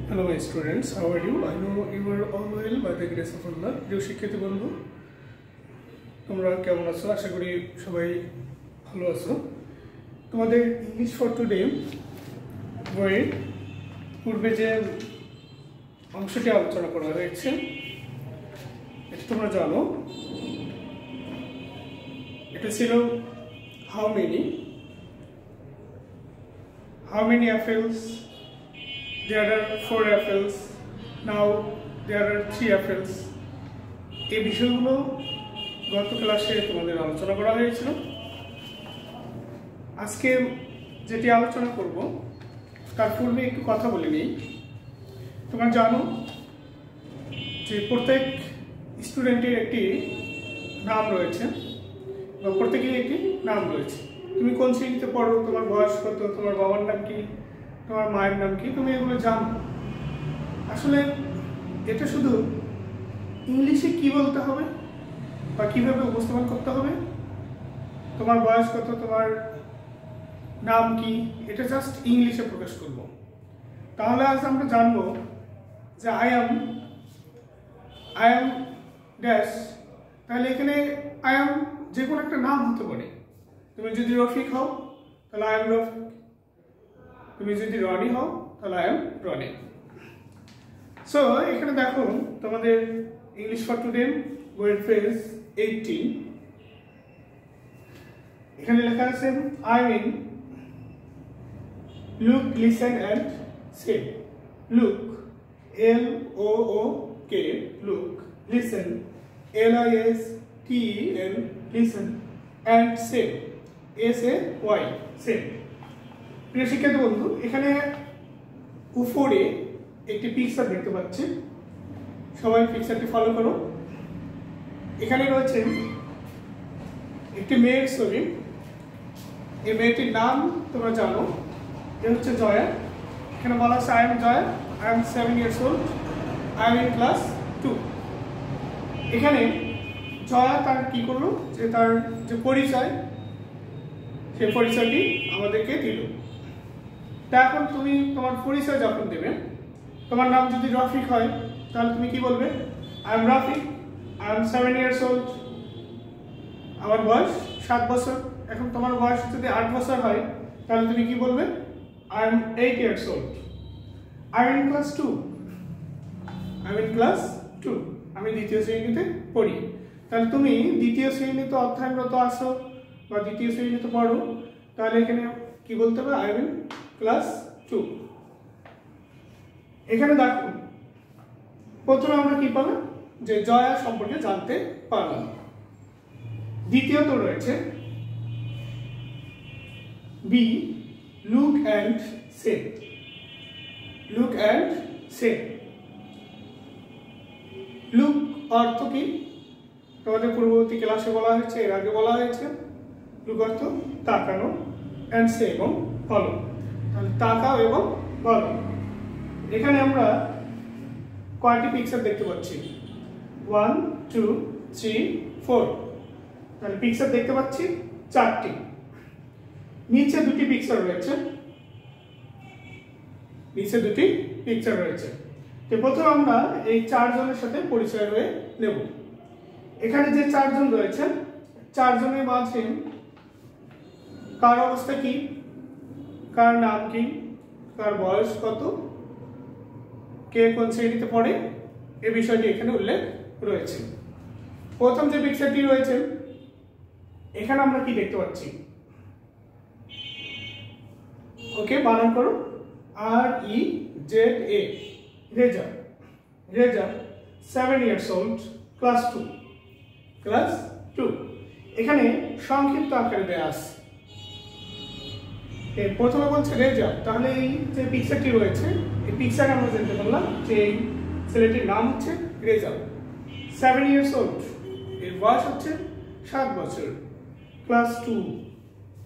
Hello my students, how are you? I know you are all well by the grace of Allah. প্রিয় শিক্ষার্থী বন্ধু, তোমরা কেমন আছো? আশা করি সবাই ভালো আছো। তোমাদের ইংলিশ ফর টুডে বইয়ের পূর্বে যে অংশটি আলোচনা করা হয়েছে এটা তোমরা জানো। এটা ছিল how many apples. There are 4 apples. Now there are 3 apples. এই বিষয়গুলো গত ক্লাসে তোমাদের আলোচনা করা হয়েছিল। আজকে যেটি আলোচনা করব তার পূর্বে একটু কথা বলে নিই। তোমরা জানো যে প্রত্যেক স্টুডেন্টের একটি নাম রয়েছে বা প্রত্যেকেরই একটি নাম রয়েছে। তুমি কোন শ্রেণীতে পড়ো, তোমার বয়স কত, তোমার বাবার নাম কি, তোমার মায়ের নাম কি, তুমি এগুলো জানো। আসলে এটা শুধু ইংলিশে কি বলতে হবে বা কিভাবে উপস্থাপন করতে হবে, তোমার বয়স কত, তোমার নাম কি, এটা জাস্ট ইংলিশে প্রকাশ করব। তাহলে আজ আমরা জানবো যে আই অ্যাম ড্যাশ। তাহলে এখানে আই অ্যাম যে কোনো একটা নাম হতে পারে। তুমি যদি রফিক হও তাহলে আই অ্যাম রফিক, তুমি যদি রনি হও তাহলে আই এম রনি। সো এখানে দেখো তোমাদের ইংলিশ ফর টুডে বইয়ের পেজ 18, এখানে লেখা আছে I mean look, listen and say. Look LOOK, look, listen LISTEN, listen, and say SAY, say. প্রিয় শিক্ষার্থী বন্ধু, এখানে উপরে একটি পিকচার দেখতে পাচ্ছি, সবাই পিকচারটি ফলো করো। এখানে রয়েছে একটি মেয়ের ছবি। এই মেয়েটির নাম তোমরা জানো, এ হচ্ছে জয়া। এখানে বলা আছে I am Jaya, I am 7 years old, I am in class 2। এখানে জয়া তার কি করলো, যে তার যে পরিচয়, সেই পরিচয়টি আমাদেরকে দিল। তা এখন তুমি তোমার পরিচয় যখন দেবে, তোমার নাম যদি রফিক হয় তাহলে তুমি কি বলবে? I M Rafiq, I am 7 years old, আমার বয়স 7 বছর। এখন তোমার বয়স যদি 8 বছর হয় তাহলে তুমি কি বলবে? I M 8 years old, I am in class 2, I am in class 2, আমি দ্বিতীয় শ্রেণীতে পড়ি। তাহলে তুমি দ্বিতীয় শ্রেণীতে অধ্যয়নরত আসো বা দ্বিতীয় শ্রেণীতে পড়ো, তাহলে এখানে কি বলতে হবে? I am in class 2। এখানে দেখো প্রথমে আমরা কি পেলাম, যে জয়া সম্পর্কে জানতে পারলাম। দ্বিতীয়ত রয়েছে B, look and say. Look and say. Look অর্থ কি তোমাদের পূর্ববর্তী ক্লাসে বলা হয়েছে, এর আগে বলা হয়েছে। লুক অর্থ তাকানো, অ্যান্ড সে এবং বলো। তাহলে তাকাও এবং বলো। এখানে আমরা কয়টি পিকচার দেখতে পাচ্ছি? 1 2 3 4। তাহলে পিকচার দেখতে পাচ্ছি 4টি। নিচে দুটি পিকচার রয়েছে, নিচে দুটি পিকচার রয়েছে। তো প্রথমে আমরা এই 4 জনের সাথে পরিচয় হয়ে নেব। এখানে যে 4 জন রয়েছে, 4 জনের মাঝে কার অবস্থা কি, কার নাম কি, কার বয়স কত, কে কোন শ্রেণীতে পড়ে, এই বিষয়টি এখানে উল্লেখ রয়েছে। প্রথম যে পিকচারটি রয়েছে, এখানে আমরা কি দেখতে পাচ্ছি? ওকে, বানান করো, REZA, Reza. Reza 7 years old, class 2, class 2। এখানে সংক্ষিপ্ত আকারে দেয়া আছে। প্রথমে বলছে রেজা, তাহলে এই যে পিকচারটি রয়েছে, এই পিকচারে আমরা জানতে পারলাম যে এই ছেলেটির নাম হচ্ছে রেজা, 7 years old, এর বয়স হচ্ছে 7 বছর, ক্লাস 2,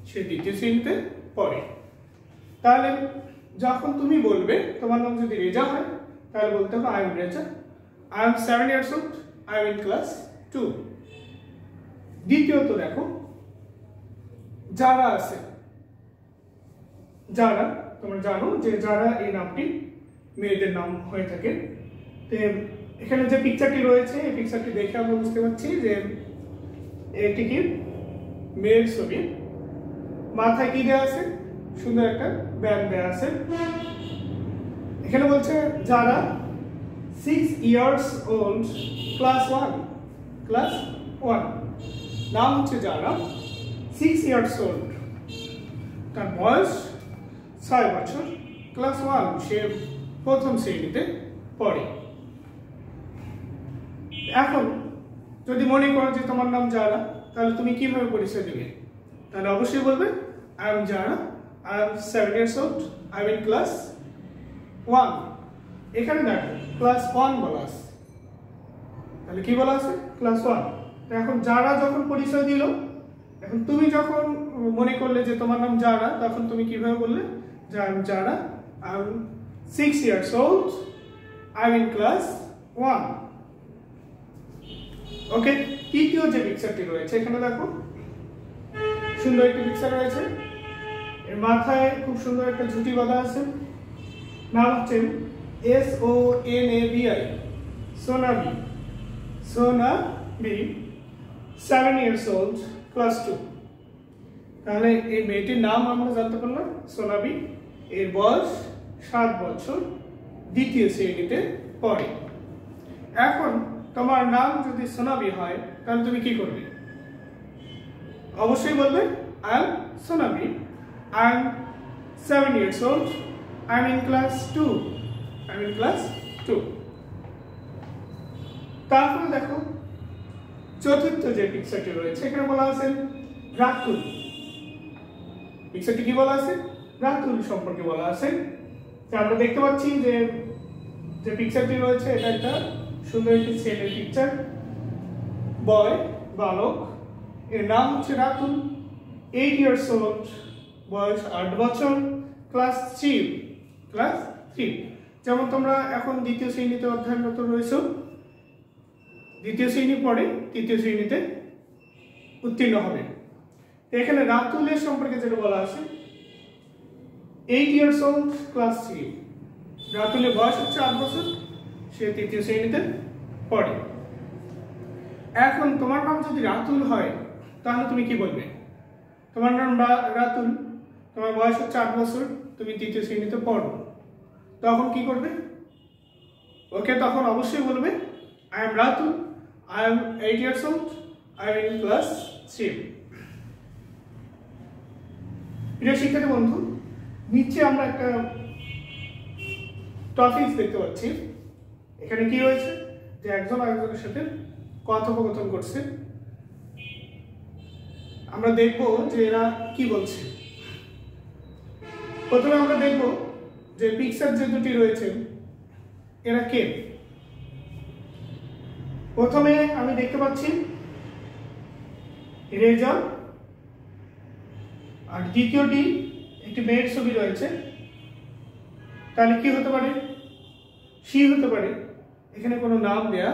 সে দ্বিতীয় শ্রেণীতে পড়ে। তাহলে যখন তুমি বলবে, তোমার নাম যদি রেজা হয় তাহলে বলতে হবে I am Reza, I am 7 years old, I am in class 2। দ্বিতীয়ত দেখো যারা আছে, যারা, তোমরা জানো যে যারা এই নামটি মেয়েদের নাম হয়ে থাকে। তো এখানে যে পিকচারটি রয়েছে এই পিকচারটি দেখে আমরা বুঝতে পারছি যে একটি কি মেয়ের ছবি। মাথায় কি দেওয়া আছে? সুন্দর একটা ব্যান্ড দেওয়া আছে। এখানে বলছে যারা 6 years old ক্লাস 1 নাম হচ্ছে যারা 6 years old, তার বয়স 6 বছর, ক্লাস 1 সে প্রথম শ্রেণীতে পড়ে। এখন যদি মনে করো যে তোমার নাম যারা, তাহলে তুমি কিভাবে পরিচয় দেবে? তাহলে অবশ্যই বলবে আই এম যারা, I am 7 years old, I am in class 1। এখানে দেখো ক্লাস 1 বলা আছে, তাহলে কি বলা আছে? ক্লাস 1। এখন যারা যখন পরিচয় দিল, এখন তুমি যখন মনে করলে যে তোমার নাম যারা, তখন তুমি কিভাবে বললে যে আই এম যারা, I am 6 years old, I am in class 1। ওকে, তৃতীয় যে পিকচারটি রয়েছে এখানে দেখো সুন্দর একটি পিকচার রয়েছে। এর মাথায় খুব সুন্দর একটা ঝুঁটি বাঁধা আছে। নাম হচ্ছে SONABI, সোনাবি। সোনাবি 7 years old, class 2। তাহলে এই মেয়েটির নাম আমরা জানতে পারলাম সোনাবি। এর বয়স 7 বছর, দ্বিতীয় শ্রেণীতে পড়ে। এখন তোমার নাম যদি সোনাবি হয় তাহলে তুমি কি করবে? অবশ্যই বলবে I am Sonabi, I am 7 years old, I am in class 2, I am in class 2। তারপরে দেখো চতুর্থ যে পিকচারটি রয়েছে এখানে বলা আছে রাতুল। পিকচারটি কি বলা আছে? রাতুল সম্পর্কে বলা আছে। আমরা দেখতে পাচ্ছি যে যে পিকচারটি রয়েছে এটা একটা সুন্দর একটি ছেলের পিকচার, বয়, বালক। এর নাম হচ্ছে রাতুল, 8 years old, বয়স 8 বছর, ক্লাস 3। যেমন তোমরা এখন দ্বিতীয় শ্রেণীতে অধ্যয়নরত রয়েছো, দ্বিতীয় শ্রেণী পরে তৃতীয় শ্রেণীতে উত্তীর্ণ হবে। এখানে রাতুলের সম্পর্কে যেটা বলা আছে 8 years old, ক্লাস 3। রাতুলের বয়স হচ্ছে 8 বছর, সে তৃতীয় শ্রেণীতে পড়ে। এখন তোমার নাম যদি রাতুল হয় তাহলে তুমি কি বলবে? তোমার নাম রাতুল, তোমার বয়স হচ্ছে 8 বছর, তুমি তৃতীয় শ্রেণীতে পড়ো, তখন কি করবে? ওকে, তখন অবশ্যই বলবে I M Ratul, I am 8 years old, I am in class 3। প্রিয় শিক্ষার্থী বন্ধু, নিচে আমরা একটা টপিক দেখতে পাচ্ছি। এখানে কি রয়েছে যে একজন আরেকজনের সাথে কথোপকথন করছে। আমরা দেখব যে এরা কি বলছে। প্রথমে আমরা দেখব যে পিকচার যে দুটি রয়েছে এরা কে। প্রথমে আমি দেখতে পাচ্ছি রেজা, আর দ্বিতীয়টি একটি মেয়ের ছবি রয়েছে। তাহলে কি হতে পারে? সি হতে পারে, এখানে কোনো নাম দেয়া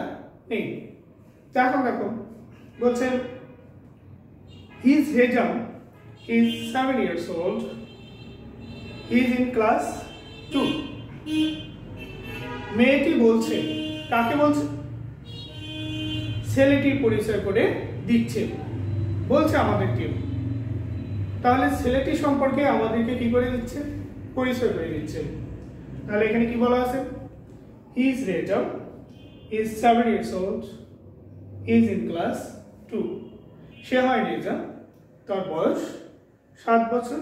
নেই। এখন দেখো বলছে his Reza is 7 years old, he is in class 2। মেয়েটি বলছে, কাকে বলছে? ছেলেটির পরিচয় করে দিচ্ছে, বলছে আমাদেরকে। তাহলে ছেলেটি সম্পর্কে আমাদেরকে কি করে দিচ্ছে? পরিচয় করে দিচ্ছে। তাহলে এখানে কি বলা আছে? He is Reza, he is 7 years old, he is in class 2। সে হয় রেজা, তার বয়স 7 বছর,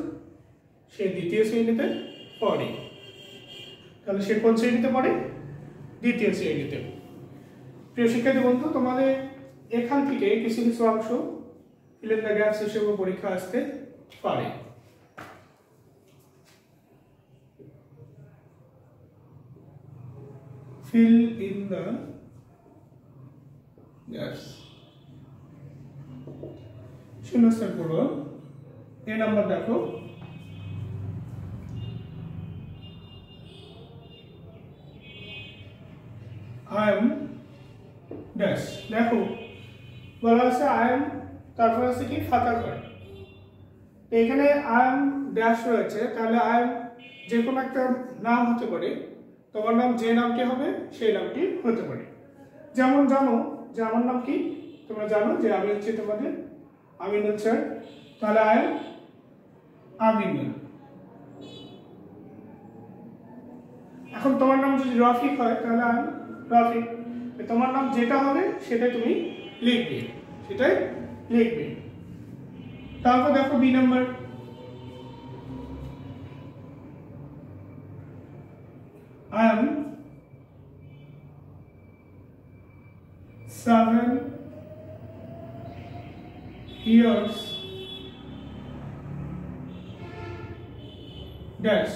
সে দ্বিতীয় শ্রেণীতে পড়ে। তাহলে সে কোন শ্রেণীতে পড়ে? দ্বিতীয় শ্রেণীতে। প্রিয় শিক্ষার্থী বন্ধু, তোমাদের এখান থেকে কিছু কিছু অংশ ফিল ইন দ্য গ্যাপস হিসেবে পরীক্ষা আসতে পারে। Fill in the gaps. শূন্যস্থান পূরণ। এ নাম্বার দেখো, আই এম ড্যাশ। দেখো বলা আছে আই এম, তারপর আছে কি ফাঁকা করে। এখানে আই এম ড্যাশ রয়েছে, তাহলে আই এম যে কোনো একটা নাম হতে পারে, তোমার নাম যে নামটি হবে সেই নামটি হতে পারে। যেমন জানো যে আমার নাম কি, তোমরা জানো যে আমি হচ্ছে তোমাদের আমিনুল স্যার, তাহলে আই এম আমিনুল। এখন তোমার নাম যদি রফিক হয় তাহলে আই এম রফিক। তোমার নাম যেটা হবে সেটাই তুমি লিখবে, সেটাই লিখবে। তারপর দেখো B number, I am 7 years dash।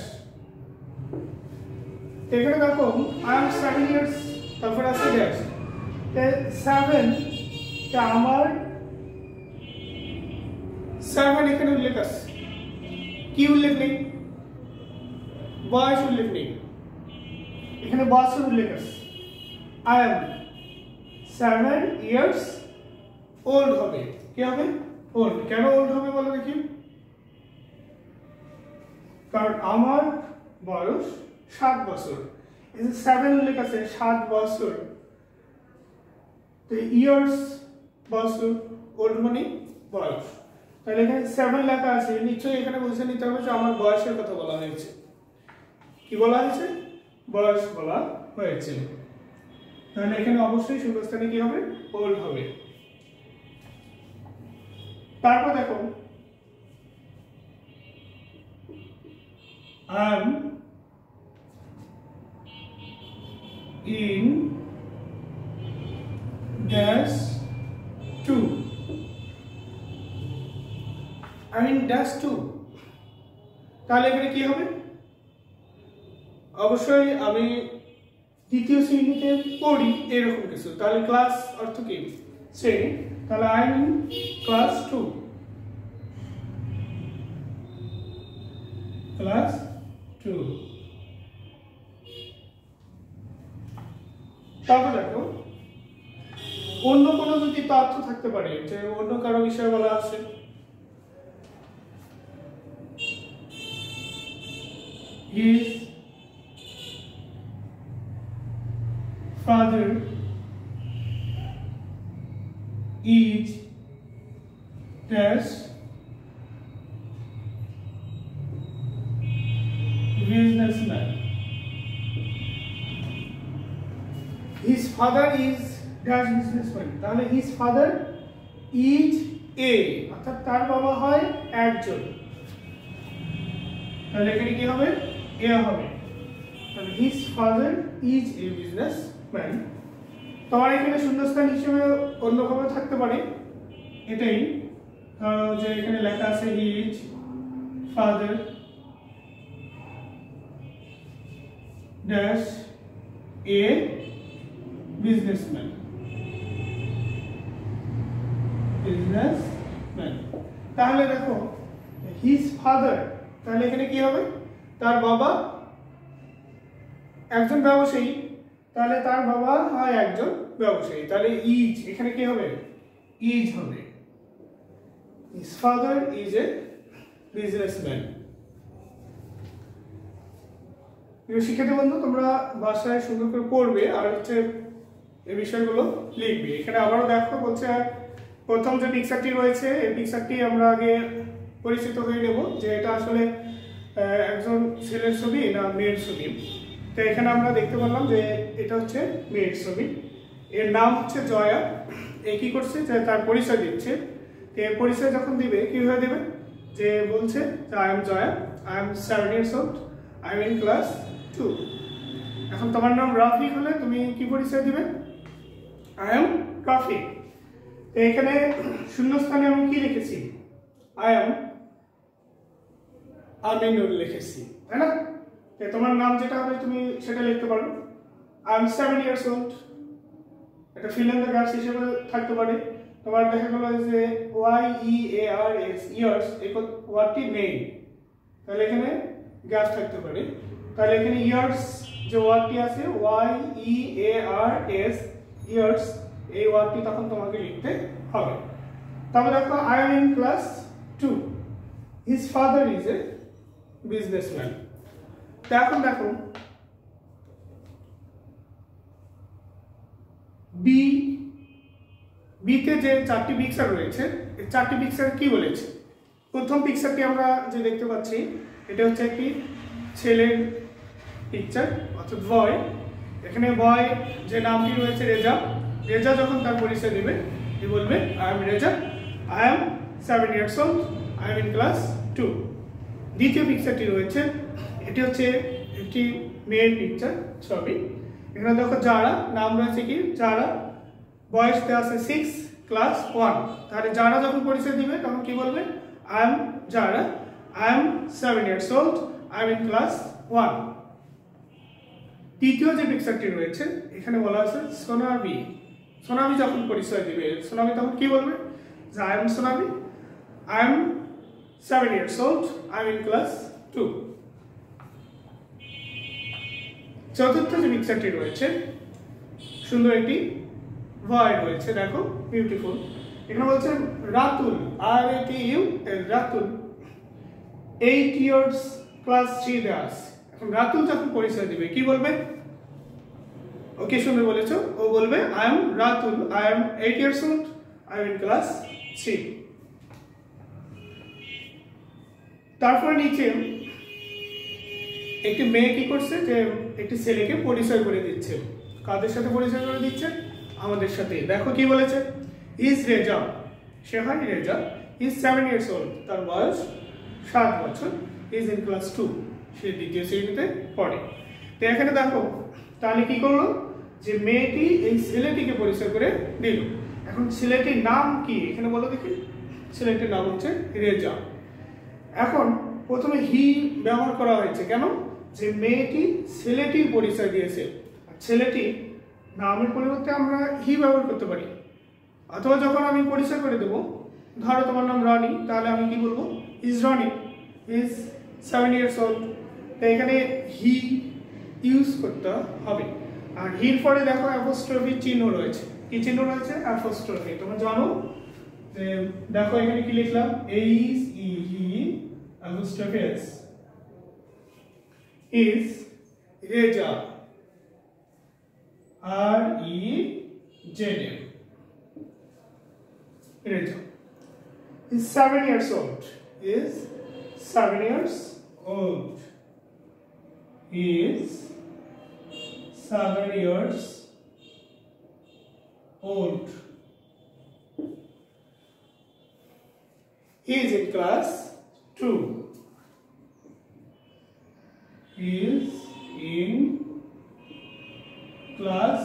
এখানে দেখো I am 7 years, তারপর আছে ড্যাশ। 7 টা আমার 7 এখানে উল্লেখ আছে, কি উল্লেখ নেই? বয়স উল্লেখ নেই, এখানে বয়সের উল্লেখ আছে। I am 7 years old হবে, কি হবে? ওল্ড। কেন ওল্ড হবে বলো দেখি? কারণ আমার বয়স 7 বছর। এই যে 7 উল্লেখ আছে, 7 বছর, তো ইয়ার্স বছর, ওল্ড মানে বয়স। তাহলে এখানে 7 লেখা আছে, নিশ্চয়ই এখানে বুঝে নিতে হবে যে আমার বয়সের কথা বলা হয়েছে। কি বলা হয়েছে? বয়স বলা হয়েছে। তাহলে এখানে অবশ্যই শূন্যস্থানে কি হবে? ওল্ড হবে। তারপর দেখো I am in dash 2, I am in dash 2, তাহলে এখানে কি হবে? অবশ্যই আমি দ্বিতীয় শ্রেণীতে পড়ি এরকম কিছু, তাহলে ক্লাস অর্থ কি? শ্রেণী, তাহলে আই এম ক্লাস 2, ক্লাস 2। তারপর দেখো অন্য কোনো যদি তথ্য থাকতে পারে, যে অন্য কারো বিষয়ে বলা আছে, his father is dash businessman, his father is dash businessman, তাহলে his father is a, অর্থাৎ তার বাবা হয় একজন, তাহলে এখানে কি হবে? এ হবে। তাহলে his father is a businessman। তোমার এখানে শূন্যস্থান হিসেবে অন্যভাবে থাকতে পারে, এটাই যে এখানে লেখা আছে his father dash a businessman, তাহলে দেখো his father, তাহলে এখানে কি হবে? তার বাবা একজন ব্যবসায়ী, তাহলে তার বাবা হয় একজন ব্যবসায়ী, তাহলে ইজ এখানে কি হবে? ইজ হবে। his father is a businessman। প্রিয় শিক্ষার্থী বন্ধু, তোমরা বাসায় সুন্দর করে পড়বে আর হচ্ছে এই বিষয়গুলো লিখবে। এখানে আবারও দেখো বলছে প্রথম যে পিকচারটি রয়েছে এই পিকচারটি আমরা আগে পরিচিত হয়ে নেব যে এটা আসলে একজন ছেলের ছবি না মেয়ের ছবি। তো এখানে আমরা দেখতে পারলাম যে এটা হচ্ছে মেয়ের ছবি, এর নাম হচ্ছে জয়া। এ কি করছে? যে তার পরিচয় দিচ্ছে। এর পরিচয় যখন দিবে কিভাবে দেবে? যে বলছে যে I am Jaya, I am 7 years old, I am in class 2। এখন তোমার নাম রাফিক হলে তুমি কি পরিচয় দিবে? I am Rafiq. তো এখানে শূন্যস্থানে আমি কি লিখেছি? আই এম আমিনুল লিখেছি, তাই না? তোমার নাম যেটা হবে তুমি সেটা লিখতে পারো। আই এম 7 years old, এটা ফিল ইন দ্য গ্যাপস হিসেবে থাকতে পারে। তোমার দেখা গেল যে YEARS ইয়ার্স এই ওয়ার্ডটি নেই, তাহলে এখানে গ্যাপ থাকতে পারে। তাহলে এখানে ইয়ার্স যে ওয়ার্ডটি আছে YEARS ইয়ার্স, এই ওয়ার্ডটি তখন তোমাকে লিখতে হবে। তারপর দেখো I am in class 2, his father is a businessman. এখন দেখো বিতে যে 4টি পিকচার রয়েছে এই 4টি পিকচার কি বলেছে? প্রথম পিকচারটি আমরা যে দেখতে পাচ্ছি এটা হচ্ছে একটি ছেলের পিকচার অর্থাৎ বয়। এখানে বয় যে নামটি রয়েছে রেজা, রেজা যখন তার পরিচয় দেবে সে বলবে I M Reza, I am 7 years old, I am in class 2। দ্বিতীয় পিকচারটি রয়েছে এটি হচ্ছে একটি মেয়ের পিকচার ছবি। এখানে দেখো যারা নাম রয়েছে কি যারা, বয়স দেওয়া আছে 6, ক্লাস 1। তাহলে যারা যখন পরিচয় দিবে তখন কি বলবে আই এম যারা, I am 7 years old, I am in class 1। তৃতীয় যে পিকচারটি রয়েছে এখানে বলা আছে সোনাবি, সোনাবি যখন পরিচয় দিবে সোনাবি তখন কি বলবে যে I am Sonabi, I am 7 years old, I am in class 2। চতুর্থ যে পিকচারটি রয়েছে সুন্দর একটি বয় রয়েছে, দেখো বিউটিফুল। এখানে বলছে Ratul, RATU, Ratul 8 years, class 3 Das. এখন রাতুল যখন পরিচয় দিবে কি বলবে? ওকে সুন্দর বলেছো, ও বলবে I M Ratul, I am 8 years old, I am in class 3। তারপর নিচে একটি মেয়ে কি করছে যে একটি ছেলেকে পরিচয় করে দিচ্ছে। কাদের সাথে পরিচয় করে দিচ্ছে? আমাদের সাথে। দেখো কি বলেছে, ইজ রেজা, সে হয় রেজা, ইজ 7 years old, তার বয়স 7 বছর, ইজ ইন ক্লাস 2, সে দ্বিতীয় শ্রেণীতে পড়ে। তো এখানে দেখো তাহলে কি করলো যে মেয়েটি এই ছেলেটিকে পরিচয় করে দিল। এখন ছেলেটির নাম কি এখানে বলো দেখি? ছেলেটির নাম হচ্ছে রেজা। এখন প্রথমে হি ব্যবহার করা হয়েছে কেন? যে মেয়েটি ছেলেটির পরিচয় দিয়েছে, ছেলেটি নামের পরিবর্তে আমরা হি ব্যবহার করতে পারি। অথবা যখন আমি পরিচয় করে দেবো, ধরো তোমার নাম রনি, তাহলে আমি কি বলবো is Rony, is 7 years old। তো এখানে হি ইউজ করতে হবে। আর হির পরে দেখো অ্যাপোস্ট্রফি চিহ্ন রয়েছে। কি চিহ্ন রয়েছে? অ্যাপোস্ট্রফি। তোমরা জানো যে দেখো এখানে কি লিখলাম, H E he apostrophe S, is Reza, REJA, Reza, is 7 years old, is 7 years old, is 7 years old, is in class 2, is in class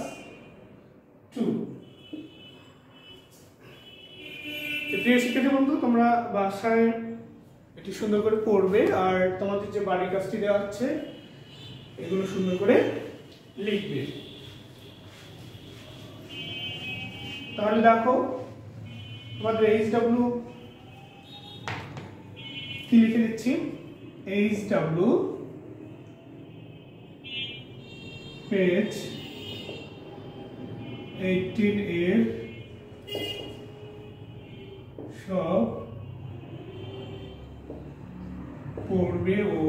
2। প্রিয় শিক্ষার্থী বন্ধু, তোমরা বাসায় এটি সুন্দর করে পড়বে আর তোমাদের যে বাড়ির কাজটি দেওয়া হচ্ছে এগুলো সুন্দর করে লিখবে। তাহলে দেখো তোমাদের HW কি লিখে দিচ্ছি, HW পেজ 18 এর সব পড়বে ও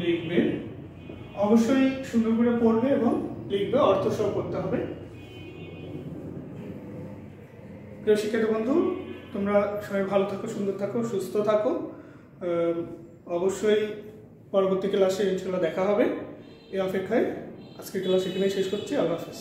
লিখবে। অবশ্যই সুন্দর করে পড়বে এবং লিখবে, অর্থ সহ করতে হবে। প্রিয় শিক্ষার্থী বন্ধু, তোমরা সবাই ভালো থাকো, সুন্দর থাকো, সুস্থ থাকো। অবশ্যই পরবর্তী ক্লাসে ইনশাআল্লাহ দেখা হবে। এই অপেক্ষায় আজকের ক্লাস এখানেই শেষ করছি। আল্লাহ হাফেজ।